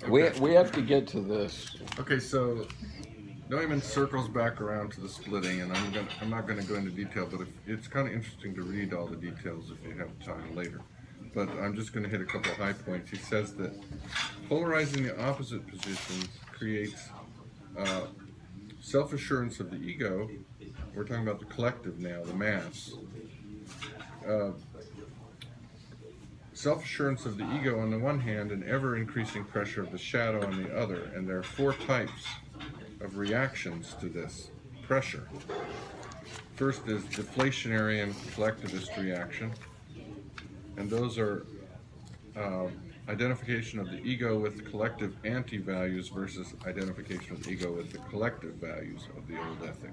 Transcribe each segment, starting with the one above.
We have to get to this. Okay, so Neumann circles back around to the splitting, and I'm not gonna go into detail, but it's kind of interesting to read all the details if you have time later. But I'm just going to hit a couple of high points. He says that polarizing the opposite positions creates self-assurance of the ego. We're talking about the collective now, the mass. Self-assurance of the ego on the one hand, and ever-increasing pressure of the shadow on the other. And there are four types of reactions to this pressure. First is deflationary and collectivist reaction. And those are identification of the ego with collective anti-values versus identification of the ego with the collective values of the old ethic.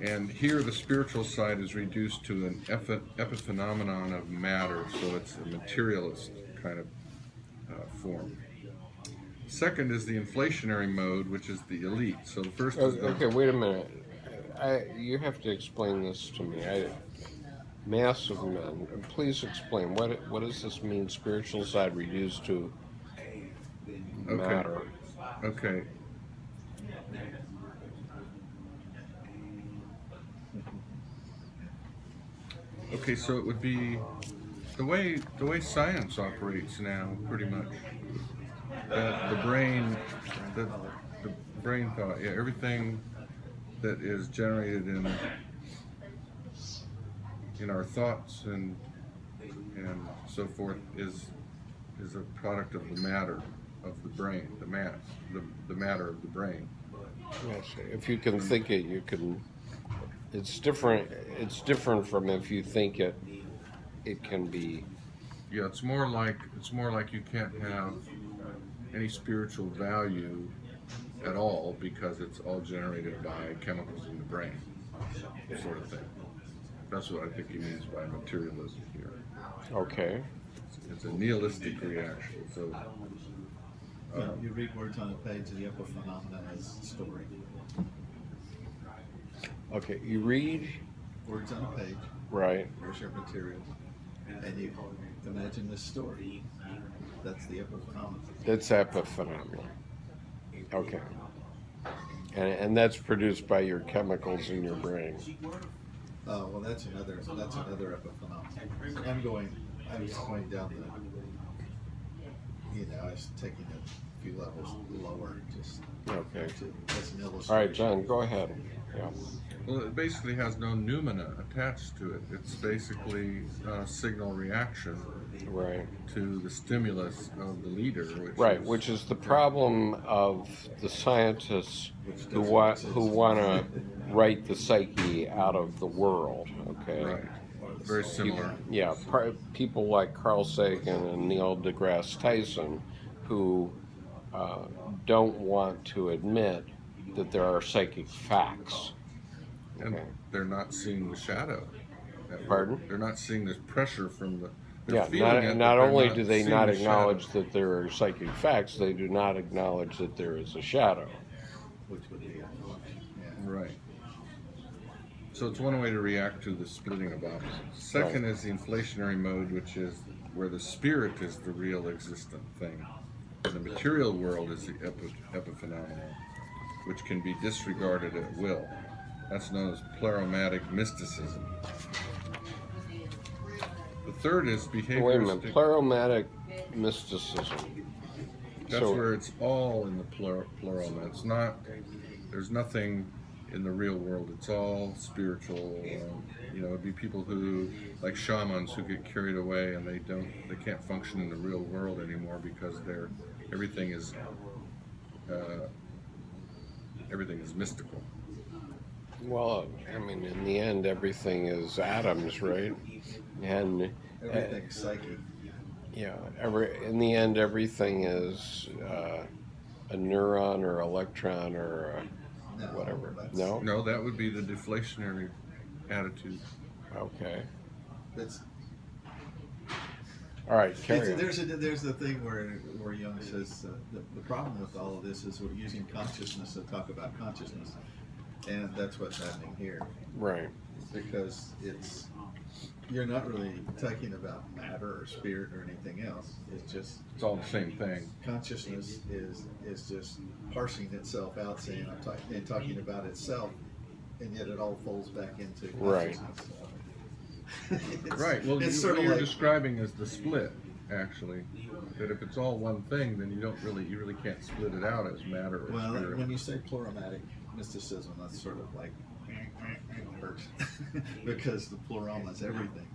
And here the spiritual side is reduced to an epiphenomenon of matter, so it's a materialist kind of form. Second is the inflationary mode, which is the elite. So the first is okay, wait a minute. You have to explain this to me. Mass of men. Please explain. What does this mean, spiritual side reduced to matter? Okay. Okay, so it would be the way science operates now, pretty much. That the brain thought, yeah, everything that is generated in our thoughts and so forth is a product of the matter of the brain, the mass, the matter of the brain. Yes, if you can think it, you can. It's different. It's different from if you think it. It can be. Yeah, it's more like you can't have any spiritual value at all because it's all generated by chemicals in the brain, sort of thing. That's what I think he means by materialism here. Okay. It's a nihilistic reaction. So you read words on a page, the epiphenomenon is story. Okay, you read words on a page. Right. Here's your material, and you imagine this story. That's the epiphenomenon. That's epiphenomenon. Okay. And that's produced by your chemicals in your brain. Oh, well, that's another epiphenomenon. I was going down I was taking it a few levels lower, just okay. As an illustration. All right, John, go ahead. Yeah. Well, it basically has no numina attached to it. It's basically a signal reaction right. to the stimulus of the leader. Which is the problem of the scientists who want to write the psyche out of the world. Okay. Right. Very similar. People like Carl Sagan and Neil deGrasse Tyson who don't want to admit that there are psychic facts. And they're not seeing the shadow. Pardon? They're not seeing this pressure from the... Not only do they not acknowledge that there are psychic facts, they do not acknowledge that there is a shadow. Which would be right. So it's one way to react to the splitting of opposites. Second is the inflationary mode, which is where the spirit is the real existent thing. And the material world is the epiphenomenon, which can be disregarded at will. That's known as Pleromatic Mysticism. The third is behavioristic. Wait a minute, Pleromatic Mysticism. That's where it's all in the pleroma. It's not, there's nothing in the real world. It's all spiritual. It'd be people who, like shamans, who get carried away and they can't function in the real world anymore because everything is mystical. Well, I mean, in the end, everything is atoms, right? And everything's psyche. Yeah. In the end, everything is a neuron or electron or whatever. No. No, that would be the deflationary attitude. Okay. All right, carry on. There's the thing where Jung says the problem with all of this is we're using consciousness to talk about consciousness, and that's what's happening here. Right. Because you're not really talking about matter or spirit or anything else. It's all the same thing. Consciousness is just parsing itself out, saying and talking about itself, and yet it all folds back into consciousness. Right. Well, it's what sort of you're like, describing is the split, actually. That if it's all one thing, then you really can't split it out as matter or well, spirit. when you say Pleromatic Mysticism, that's sort of like hurts because the pleroma is everything.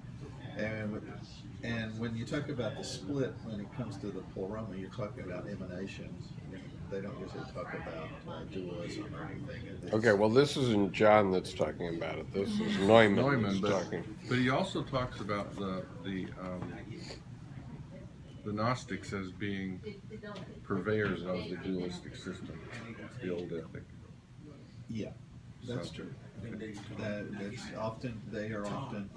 And when you talk about the split, when it comes to the pleroma, you're talking about emanations. They don't usually talk about dualism or anything. Okay, well, this isn't John that's talking about it. This is Neumann that's talking. But he also talks about the Gnostics as being purveyors of the dualistic system, the old ethic. Yeah, that's true. That's often, they are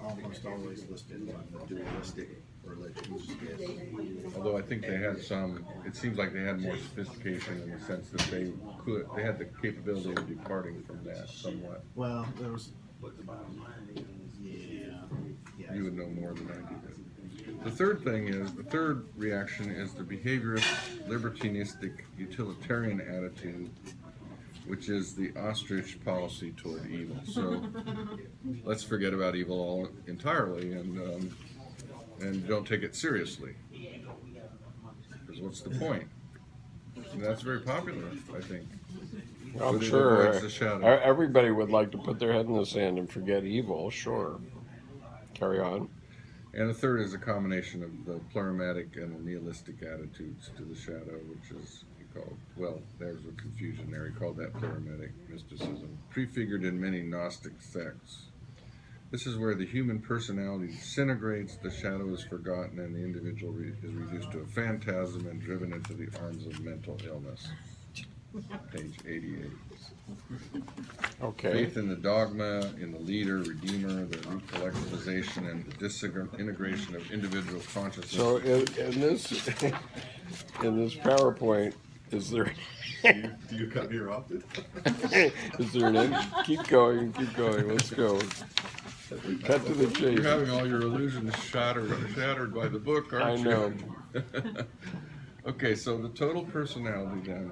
almost always listed among the dualistic religions. Yes. Although I think they had it seems like they had more sophistication in the sense that they had the capability of departing from that somewhat. Well, there was, yeah. You would know more than I do. The third reaction is the behaviorist, libertinistic, utilitarian attitude, which is the Ostrich policy toward evil. So let's forget about evil entirely and don't take it seriously. Because what's the point? And that's very popular, I think. I'm But it sure avoids the shadow. everybody would like to put their head in the sand and forget evil, sure. Carry on. And the third is a combination of the pleromatic and the nihilistic attitudes to the shadow, which is called, well, there's a confusion there. He called that pleromatic mysticism, prefigured in many Gnostic sects. This is where the human personality disintegrates, the shadow is forgotten, and the individual is reduced to a phantasm and driven into the arms of mental illness. Page 88. Okay. Faith in the dogma, in the leader, redeemer, the recollectivization, and the disintegration of individual consciousness. So in this PowerPoint, is there Do you come here often? is there an end? Keep going. Let's go. Cut to the chase. You're having all your illusions shattered by the book, aren't you? I know. Okay, so the total personality then.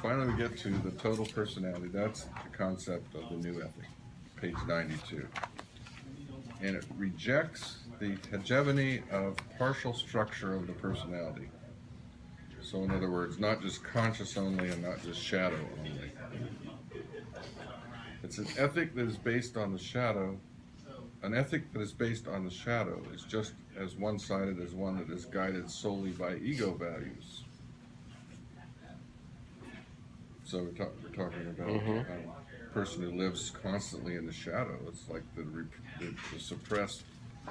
Finally we get to the total personality. That's the concept of the new ethic, page 92. And it rejects the hegemony of partial structure of the personality. So in other words, not just conscious only and not just shadow only. It's an ethic that is based on the shadow. An ethic that is based on the shadow is just as one-sided as one that is guided solely by ego values. So we're talking about a person who lives constantly in the shadow. It's like the suppressed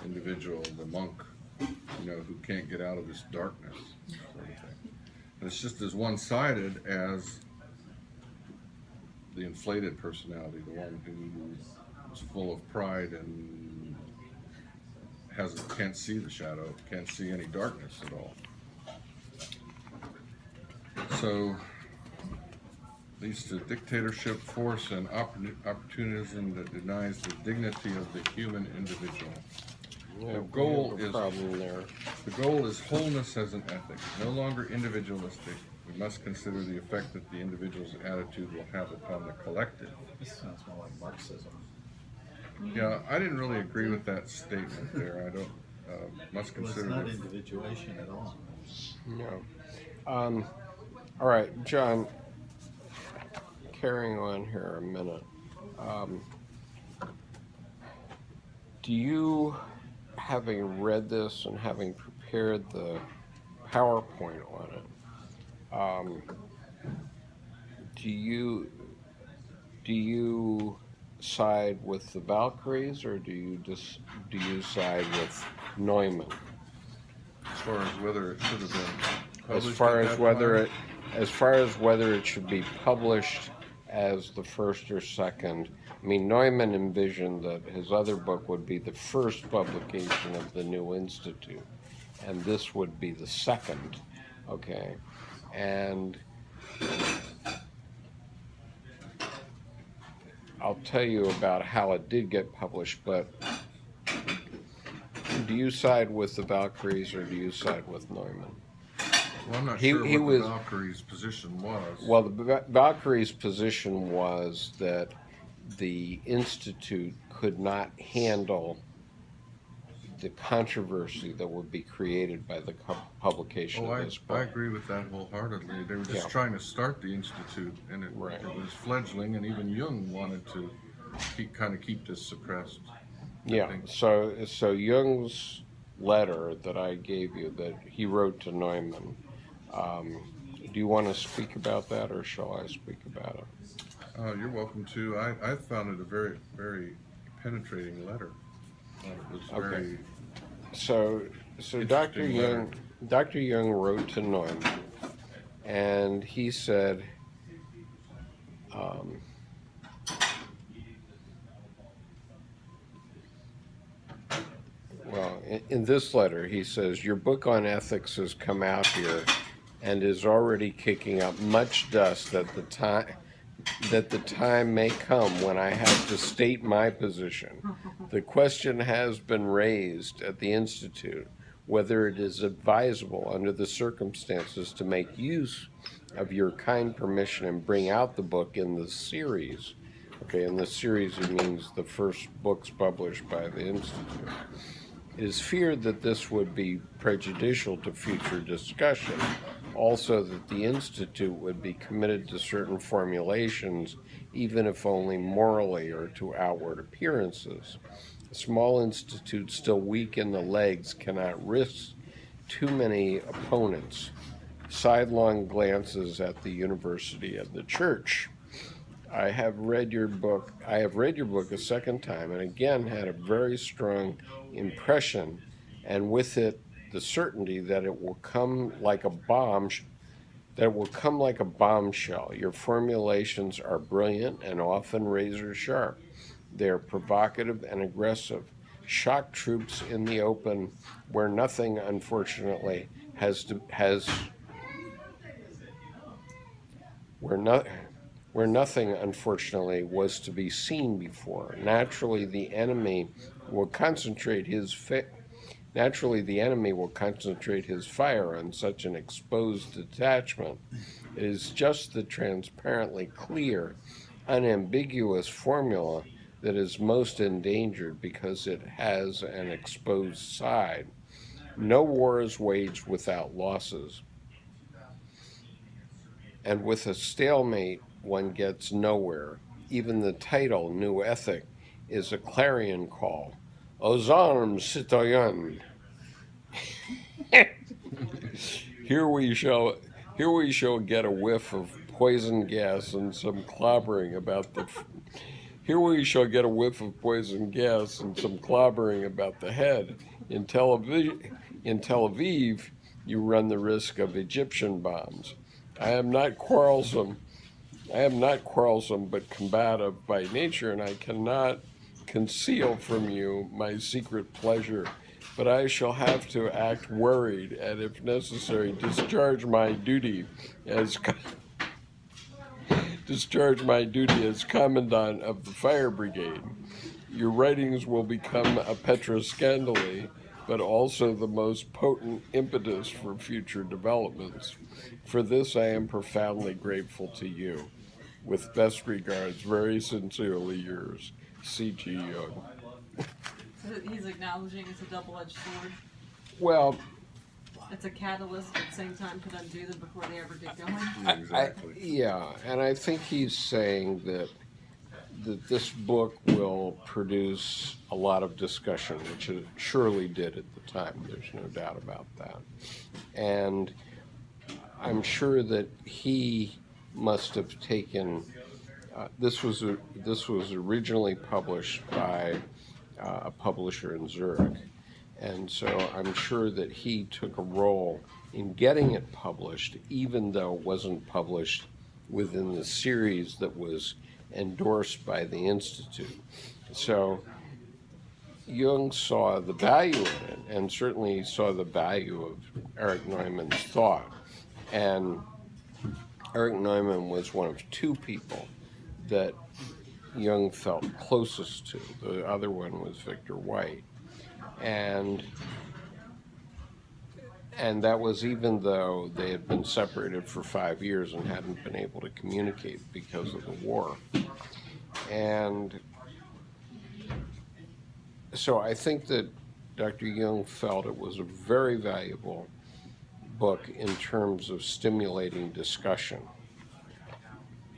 individual, the monk, who can't get out of this darkness. Sort of thing. And it's just as one-sided as the inflated personality, the one who is full of pride and can't see the shadow, can't see any darkness at all. So leads to dictatorship, force, and opportunism that denies the dignity of the human individual. The goal is wholeness as an ethic, no longer individualistic. We must consider the effect that the individual's attitude will have upon the collective. This sounds more like Marxism. Yeah, I didn't really agree with that statement there. I don't, must consider Well, it's not individuation at all. No. All right, John, carrying on here a minute. Do you, having read this and having prepared the PowerPoint on it, do you side with the Valkyries, or do you side with Neumann? as far as whether it should have been published. As far as whether it should be published as the first or second. I mean, Neumann envisioned that his other book would be the first publication of the new institute, and this would be the second, okay? And I'll tell you about how it did get published, but do you side with the Valkyries or do you side with Neumann? Well, I'm not He- sure he what was- the Valkyrie's position was. Well, the Valkyries' position was that the Institute could not handle the controversy that would be created by the publication Oh, of I this book. agree with that wholeheartedly. They were just Yeah. trying to start the Institute, and it Right. was fledgling, and even Jung wanted to keep this suppressed. I Yeah, think. so Jung's letter that I gave you that he wrote to Neumann, do you want to speak about that or shall I speak about it? You're welcome to. I found it a very, very penetrating letter. It was Okay. very. So Dr. Interesting Jung, Dr. Jung wrote to Neumann, and he said, well, in this letter, he says, your book on ethics has come out here and is already kicking up much dust that the time may come when I have to state my position. The question has been raised at the Institute whether it is advisable under the circumstances to make use of your kind permission and bring out the book in the series. Okay, in the series it means the first books published by the Institute. It is feared that this would be prejudicial to future discussion. Also, that the Institute would be committed to certain formulations, even if only morally or to outward appearances. A small institute still weak in the legs cannot risk too many opponents. Sidelong glances at the university and the church. I have read your book a second time and again had a very strong impression, and with it the certainty that it will come like a bombshell. Your formulations are brilliant and often razor sharp. They are provocative and aggressive. Shock troops in the open where nothing unfortunately where nothing unfortunately was to be seen before. Naturally the enemy will concentrate his fire on such an exposed detachment. It is just the transparently clear, unambiguous formula that is most endangered because it has an exposed side. No war is waged without losses. And with a stalemate, one gets nowhere. Even the title, New Ethic, is a clarion call. Aux armes, citoyens! Here we shall get a whiff of poison gas and some clobbering about the head. In Tel Aviv, you run the risk of Egyptian bombs. I am not quarrelsome but combative by nature, and I cannot conceal from you my secret pleasure, but I shall have to act worried and, if necessary, discharge my duty as commandant of the fire brigade. Your writings will become a petroscandale, but also the most potent impetus for future developments. For this I am profoundly grateful to you. With best regards, very sincerely yours, C.G. Jung. So he's acknowledging it's a double-edged sword. Well, It's a catalyst, but at the same time could undo them before they ever get going. Exactly. yeah, and I think he's saying that this book will produce a lot of discussion, which it surely did at the time. There's no doubt about that. And I'm sure that he must have taken. This was originally published by a publisher in Zurich, and so I'm sure that he took a role in getting it published, even though it wasn't published within the series that was endorsed by the Institute. So Jung saw the value in it, and certainly saw the value of Erich Neumann's thought. And Erich Neumann was one of two people that Jung felt closest to. The other one was Victor White. And that was even though they had been separated for 5 years and hadn't been able to communicate because of the war. And so I think that Dr. Jung felt it was a very valuable book in terms of stimulating discussion.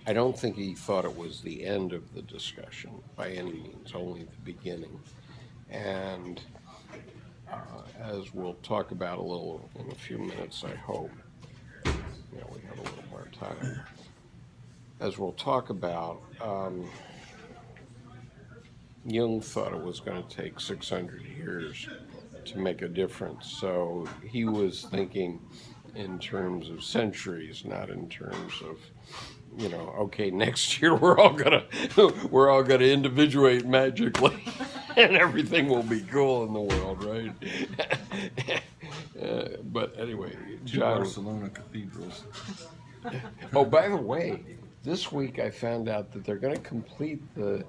I don't think he thought it was the end of the discussion by any means, only the beginning. And as we'll talk about a little in a few minutes, I hope, we have a little more time. As we'll talk about, Jung thought it was going to take 600 years to make a difference. So he was thinking in terms of centuries, not in terms of, okay, next year we're all gonna individuate magically, and everything will be cool in the world, right? But anyway, Two John. Barcelona cathedrals. Oh, by the way, this week I found out that they're going to complete the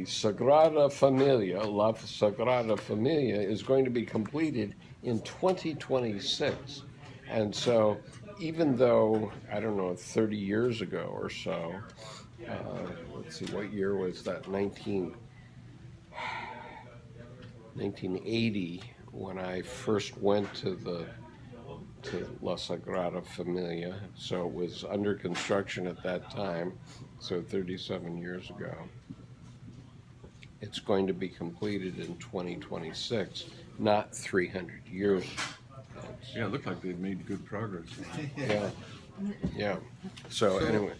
Sagrada Familia. La Sagrada Familia is going to be completed in 2026, and so even though, I don't know, 30 years ago or so, let's see, what year was that? 1980, when I first went to La Sagrada Familia. So it was under construction at that time, so 37 years ago. It's going to be completed in 2026, not 300 years. Yeah, it looked like they'd made good progress. Yeah. So anyway,